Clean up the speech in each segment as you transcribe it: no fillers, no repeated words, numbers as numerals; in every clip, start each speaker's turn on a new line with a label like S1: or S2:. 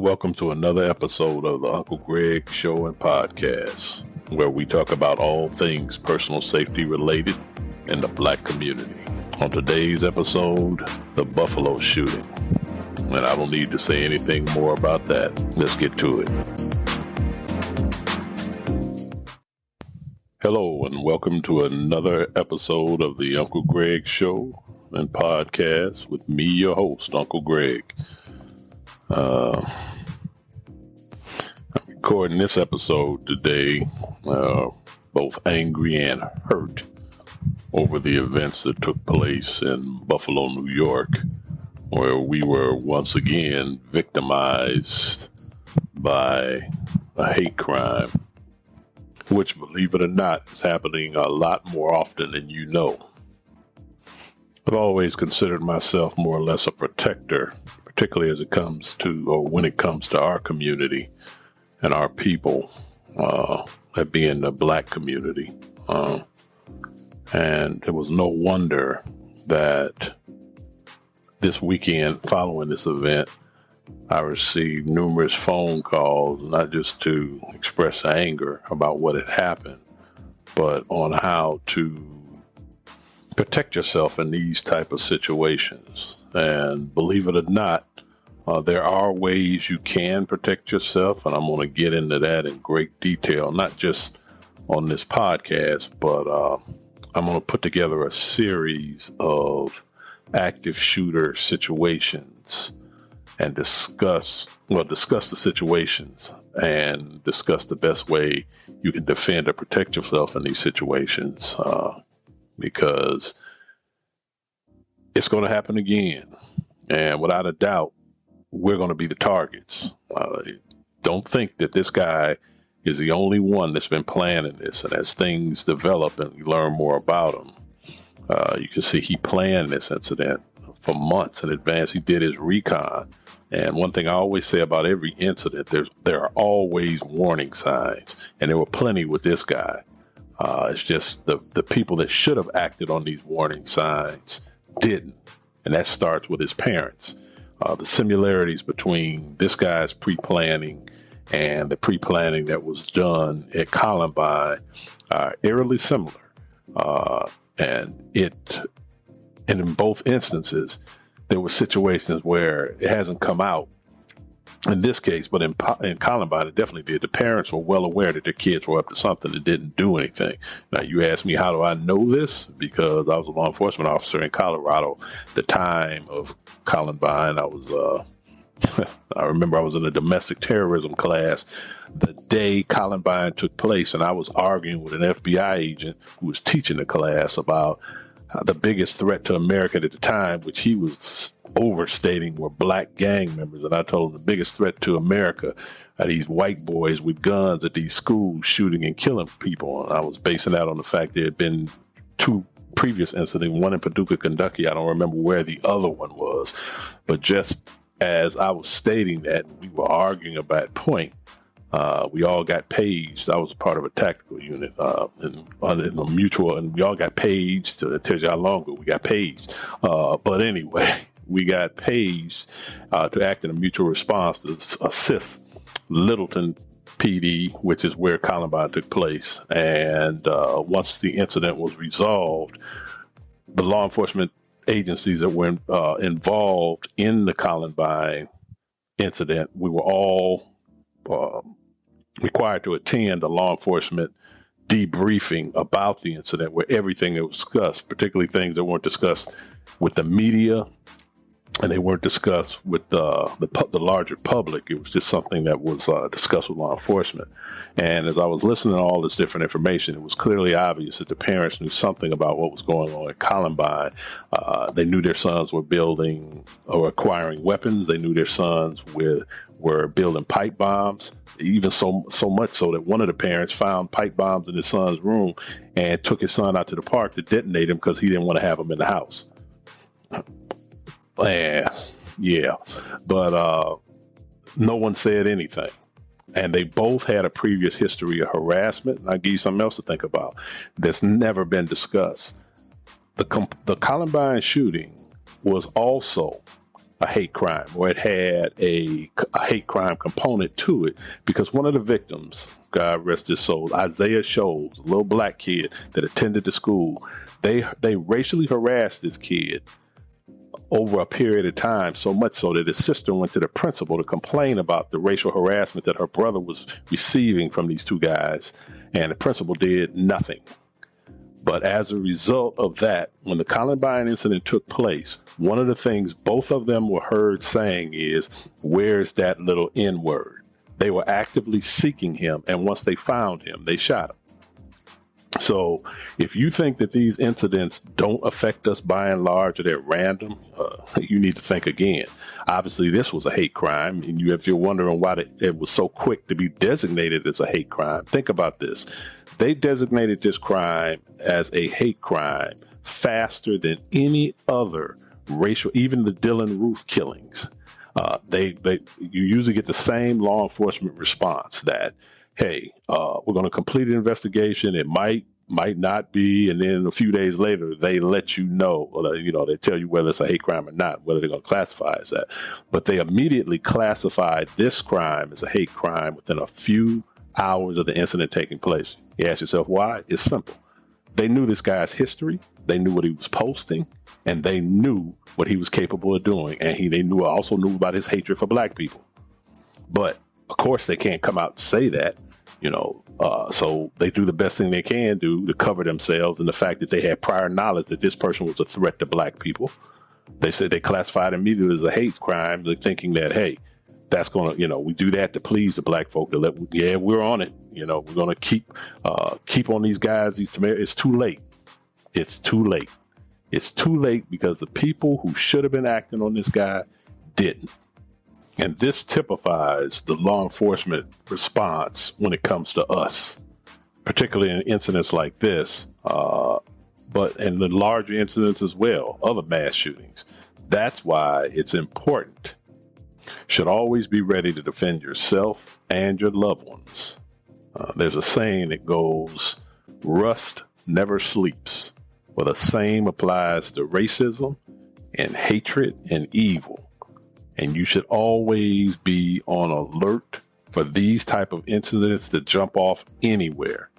S1: Welcome to another episode of the Uncle Greg Show and Podcast, where we talk about all things personal safety related in the Black community. On today's episode, the Buffalo shooting. And I don't need to say anything more about that. Let's get to it. Hello, and welcome to another episode of the Uncle Greg Show and Podcast with me, your host, Uncle Greg. I'm recording this episode today, both angry and hurt over the events that took place in Buffalo, New York, where we were once again victimized by a hate crime, which, believe it or not, is happening a lot more often than you know. I've always considered myself more or less a protector, particularly as it comes to, or when it comes to our community and our people, that being the Black community. And it was no wonder that this weekend following this event, I received numerous phone calls, not just to express anger about what had happened, but on how to protect yourself in these type of situations. And believe it or not, there are ways you can protect yourself, and I'm going to get into that in great detail, not just on this podcast, but I'm going to put together a series of active shooter situations and discuss the situations and discuss the best way you can defend or protect yourself in these situations, because it's going to happen again. And without a doubt, we're going to be the targets. Don't think that this guy is the only one that's been planning this. And as things develop and you learn more about him, you can see he planned this incident for months in advance. He did his recon. And one thing I always say about every incident, there are always warning signs. And there were plenty with this guy. It's just the people that should have acted on these warning signs didn't. And that starts with his parents. The similarities between this guy's pre-planning and the pre-planning that was done at Columbine are eerily similar. And in both instances, there were situations where it hasn't come out in this case, but in Columbine, it definitely did. The parents were well aware that their kids were up to something and didn't do anything. Now, you ask me, how do I know this? Because I was a law enforcement officer in Colorado. The time of Columbine, I remember I was in a domestic terrorism class the day Columbine took place, and I was arguing with an FBI agent who was teaching the class about the biggest threat to America at the time, which he was overstating, were Black gang members. And I told him the biggest threat to America are these white boys with guns at these schools shooting and killing people. And I was basing that on the fact there had been two previous incidents, one in Paducah, Kentucky. I don't remember where the other one was. But just as I was stating that, we were arguing about that point. We all got paged. I was a part of a tactical unit in a mutual, and we all got paged. It tells you how long ago we got paged. But anyway, we got paged to act in a mutual response to assist Littleton PD, which is where Columbine took place. And once the incident was resolved, the law enforcement agencies that were involved in the Columbine incident, we were all required to attend a law enforcement debriefing about the incident, where everything that was discussed, particularly things that weren't discussed with the media and they weren't discussed with the larger public. It was just something that was discussed with law enforcement. And as I was listening to all this different information, it was clearly obvious that the parents knew something about what was going on at Columbine. They knew their sons were building or acquiring weapons. They knew their sons were building pipe bombs, even so much so that one of the parents found pipe bombs in his son's room and took his son out to the park to detonate them because he didn't want to have them in the house. Yeah, but no one said anything. And they both had a previous history of harassment. And I'll give you something else to think about that's never been discussed. The Columbine shooting was also a hate crime, or it had a hate crime component to it, because one of the victims, God rest his soul, Isaiah Scholes, a little black kid that attended the school, they racially harassed this kid over a period of time, so much so that his sister went to the principal to complain about the racial harassment that her brother was receiving from these two guys, and the principal did nothing. But as a result of that, when the Columbine incident took place, one of the things both of them were heard saying is, "Where's that little N-word?" They were actively seeking him, and once they found him, they shot him. So if you think that these incidents don't affect us by and large, or they're random, you need to think again. Obviously, this was a hate crime, and if you're wondering why it was so quick to be designated as a hate crime, think about this. They designated this crime as a hate crime faster than any other racial, even the Dylan Roof killings. You usually get the same law enforcement response that, hey, we're going to complete an investigation. It might not be, and then a few days later they let you know, or they tell you whether it's a hate crime or not, whether they're going to classify it as that. But they immediately classified this crime as a hate crime within a few hours of the incident taking place. You ask yourself why? It's simple. They knew this guy's history, they knew what he was posting, and they knew what he was capable of doing, and they also knew about his hatred for black people. But of course, they can't come out and say that, so they do the best thing they can do to cover themselves, and the fact that they had prior knowledge that this person was a threat to black people. They said they classified immediately as a hate crime, they're thinking that, hey, that's going to, we do that to please the black folk. We're on it. We're going to keep on these guys. It's too late. It's too late. It's too late because the people who should have been acting on this guy didn't. And this typifies the law enforcement response when it comes to us, particularly in incidents like this, but in the larger incidents as well, other mass shootings. That's why it's important. Should always be ready to defend yourself and your loved ones. There's a saying that goes, "Rust never sleeps." Well, the same applies to racism and hatred and evil. And you should always be on alert for these type of incidents that jump off anywhere.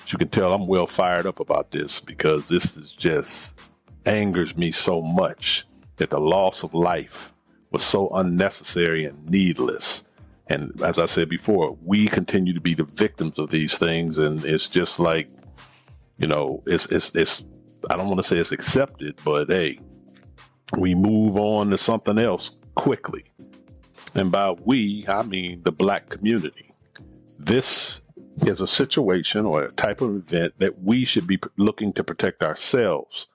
S1: As you can tell, I'm well fired up about this, because this is just angers me so much that the loss of life was so unnecessary and needless. And as I said before, we continue to be the victims of these things, and it's just like, it's I don't want to say it's accepted, but hey, we move on to something else quickly. And by we, I mean the black community. This is a situation or a type of event that we should be looking to protect ourselves,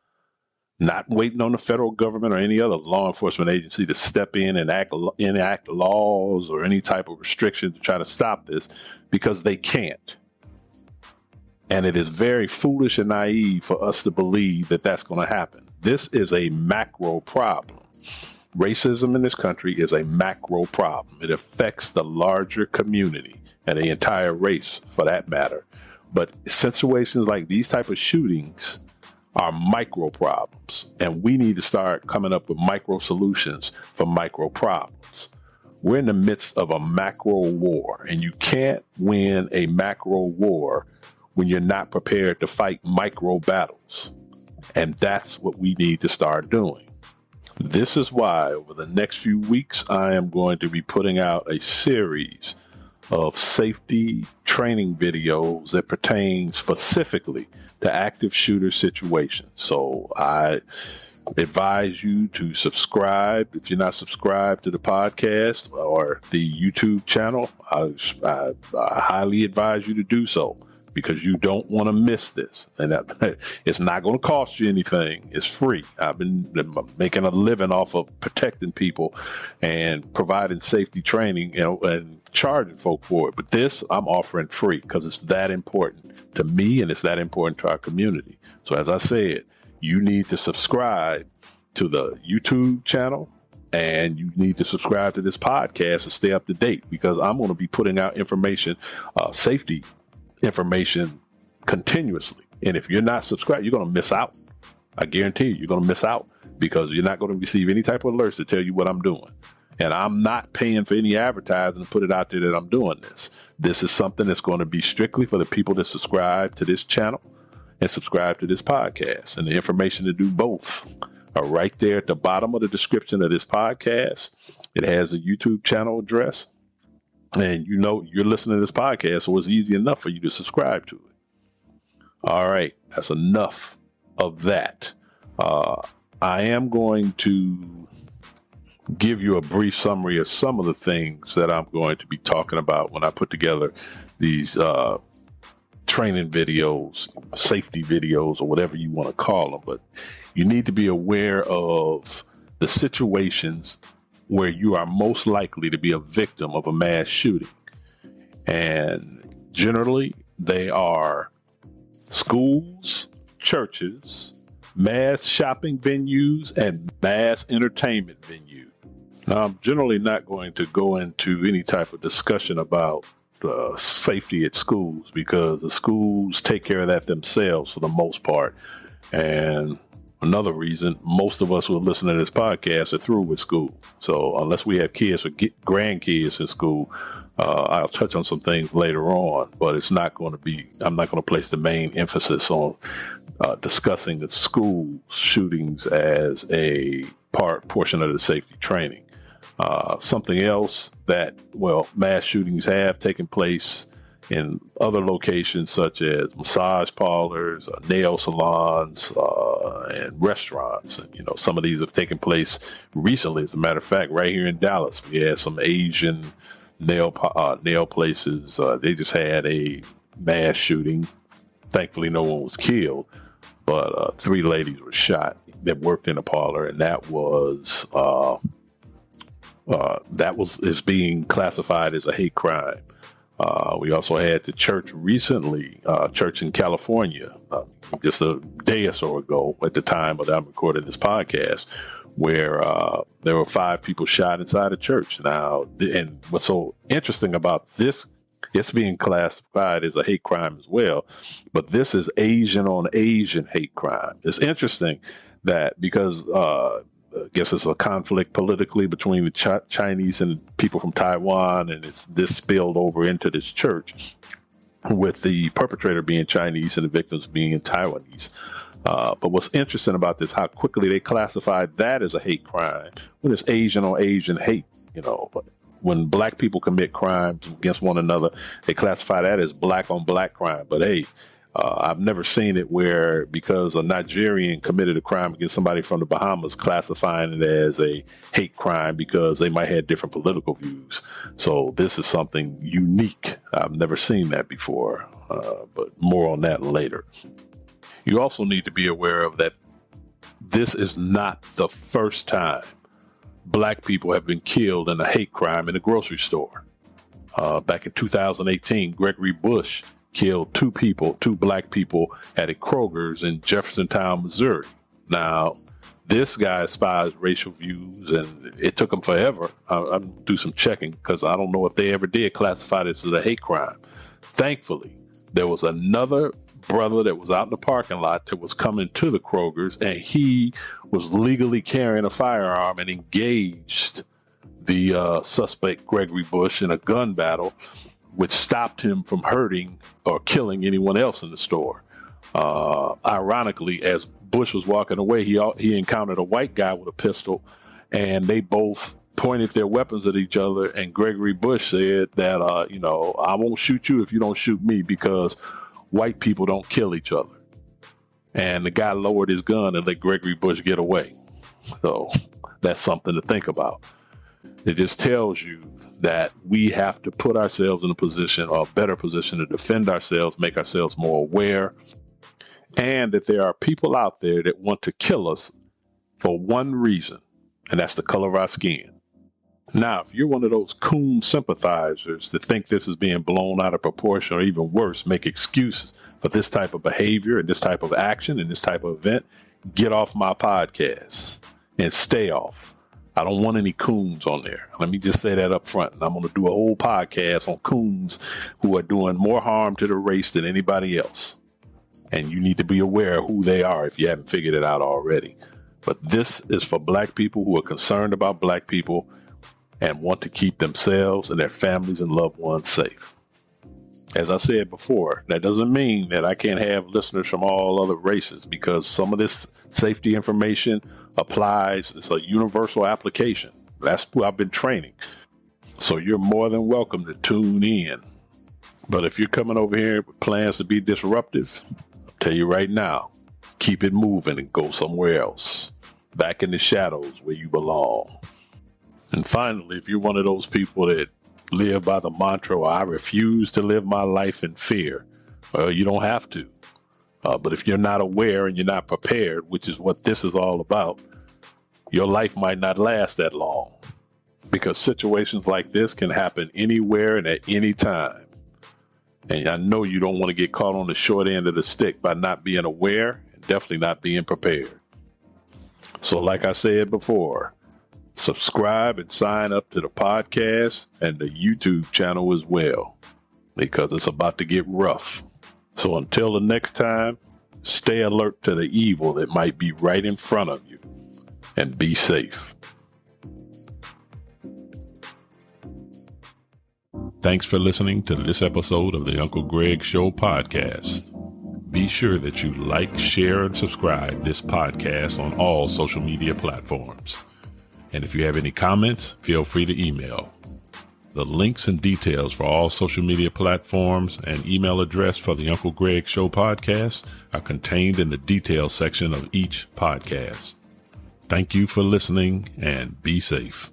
S1: not waiting on the federal government or any other law enforcement agency to step in and enact laws or any type of restriction to try to stop this, because they can't. And it is very foolish and naive for us to believe that that's going to happen. This is a macro problem. Racism in this country is a macro problem. It affects the larger community and the entire race, for that matter. But situations like these type of shootings are micro problems, and we need to start coming up with micro solutions for micro problems. We're in the midst of a macro war, and you can't win a macro war when you're not prepared to fight micro battles. And that's what we need to start doing. This is why over the next few weeks, I am going to be putting out a series of safety training videos that pertain specifically to active shooter situations. So I advise you to subscribe. If you're not subscribed to the podcast or the YouTube channel, I highly advise you to do so, because you don't want to miss this. And it's not going to cost you anything. It's free. I've been making a living off of protecting people and providing safety training, and charging folk for it. But this I'm offering free because it's that important to me, and it's that important to our community. So as I said, you need to subscribe to the YouTube channel, and you need to subscribe to this podcast to stay up to date, because I'm going to be putting out information, safety information continuously. And if you're not subscribed, you're going to miss out. I guarantee you're going to miss out because you're not going to receive any type of alerts to tell you what I'm doing. And I'm not paying for any advertising to put it out there that I'm doing this. This is something that's going to be strictly for the people that subscribe to this channel and subscribe to this podcast. And the information to do both are right there at the bottom of the description of this podcast. It has a YouTube channel address. And you know you're listening to this podcast, so it's easy enough for you to subscribe to it. All right, that's enough of that. I am going to give you a brief summary of some of the things that I'm going to be talking about when I put together these training videos, safety videos, or whatever you want to call them. But you need to be aware of the situations where you are most likely to be a victim of a mass shooting. And generally, they are schools, churches, mass shopping venues, and mass entertainment venues. Now, I'm generally not going to go into any type of discussion about safety at schools because the schools take care of that themselves for the most part. And another reason, most of us who are listening to this podcast are through with school. So unless we have kids or grandkids in school, I'll touch on some things later on, but I'm not going to place the main emphasis on discussing the school shootings as a portion of the safety training. Something else that, mass shootings have taken place in other locations such as massage parlors, nail salons, and restaurants. And, some of these have taken place recently. As a matter of fact, right here in Dallas, we had some Asian nail places. They just had a mass shooting. Thankfully, no one was killed, but 3 ladies were shot that worked in a parlor, and that is being classified as a hate crime. We also had the church recently, church in California, just a day or so ago at the time that I'm recording this podcast, where there were 5 people shot inside a church. Now, and what's so interesting about this, it's being classified as a hate crime as well, but this is Asian on Asian hate crime. It's interesting that because I guess it's a conflict politically between the Chinese and people from Taiwan, and this spilled over into this church with the perpetrator being Chinese and the victims being Taiwanese. But what's interesting about this, how quickly they classified that as a hate crime when it's Asian on Asian hate, but when black people commit crimes against one another, they classify that as black on black crime. But hey, I've never seen it where because a Nigerian committed a crime against somebody from the Bahamas, classifying it as a hate crime because they might have different political views. So this is something unique. I've never seen that before, but more on that later. You also need to be aware of that this is not the first time black people have been killed in a hate crime in a grocery store. Back in 2018, Gregory Bush killed 2 black people at a Kroger's in Jeffersontown, Missouri. Now, this guy espoused racial views, and it took him forever. I'll do some checking because I don't know if they ever did classify this as a hate crime. Thankfully, there was another brother that was out in the parking lot that was coming to the Kroger's, and he was legally carrying a firearm and engaged the suspect, Gregory Bush, in a gun battle, which stopped him from hurting or killing anyone else in the store. Ironically, as Bush was walking away, he encountered a white guy with a pistol, and they both pointed their weapons at each other, and Gregory Bush said that, I won't shoot you if you don't shoot me because white people don't kill each other. And the guy lowered his gun and let Gregory Bush get away. So that's something to think about. It just tells you that we have to put ourselves in a position, or a better position, to defend ourselves, make ourselves more aware, and that there are people out there that want to kill us for one reason, and that's the color of our skin. Now, if you're one of those coon sympathizers that think this is being blown out of proportion, or even worse, make excuses for this type of behavior and this type of action and this type of event, get off my podcast and stay off. I don't want any coons on there. Let me just say that up front. And I'm going to do a whole podcast on coons who are doing more harm to the race than anybody else. and you need to be aware of who they are if you haven't figured it out already. But this is for Black people who are concerned about Black people and want to keep themselves and their families and loved ones safe. As I said before, that doesn't mean that I can't have listeners from all other races, because some of this safety information applies. It's a universal application. That's who I've been training. So you're more than welcome to tune in. But if you're coming over here with plans to be disruptive, I'll tell you right now, keep it moving and go somewhere else, back in the shadows where you belong. And finally, if you're one of those people that live by the mantra, I refuse to live my life in fear, well, you don't have to. But if you're not aware and you're not prepared, which is what this is all about, your life might not last that long, because situations like this can happen anywhere and at any time. And I know you don't want to get caught on the short end of the stick by not being aware and definitely not being prepared. So like I said before, subscribe and sign up to the podcast and the YouTube channel as well, because it's about to get rough. So until the next time, stay alert to the evil that might be right in front of you, and be safe. Thanks for listening to this episode of the Uncle Greg Show podcast. Be sure that you like, share, and subscribe this podcast on all social media platforms. And if you have any comments, feel free to email. The links and details for all social media platforms and email address for the Uncle Greg Show podcast are contained in the details section of each podcast. Thank you for listening, and be safe.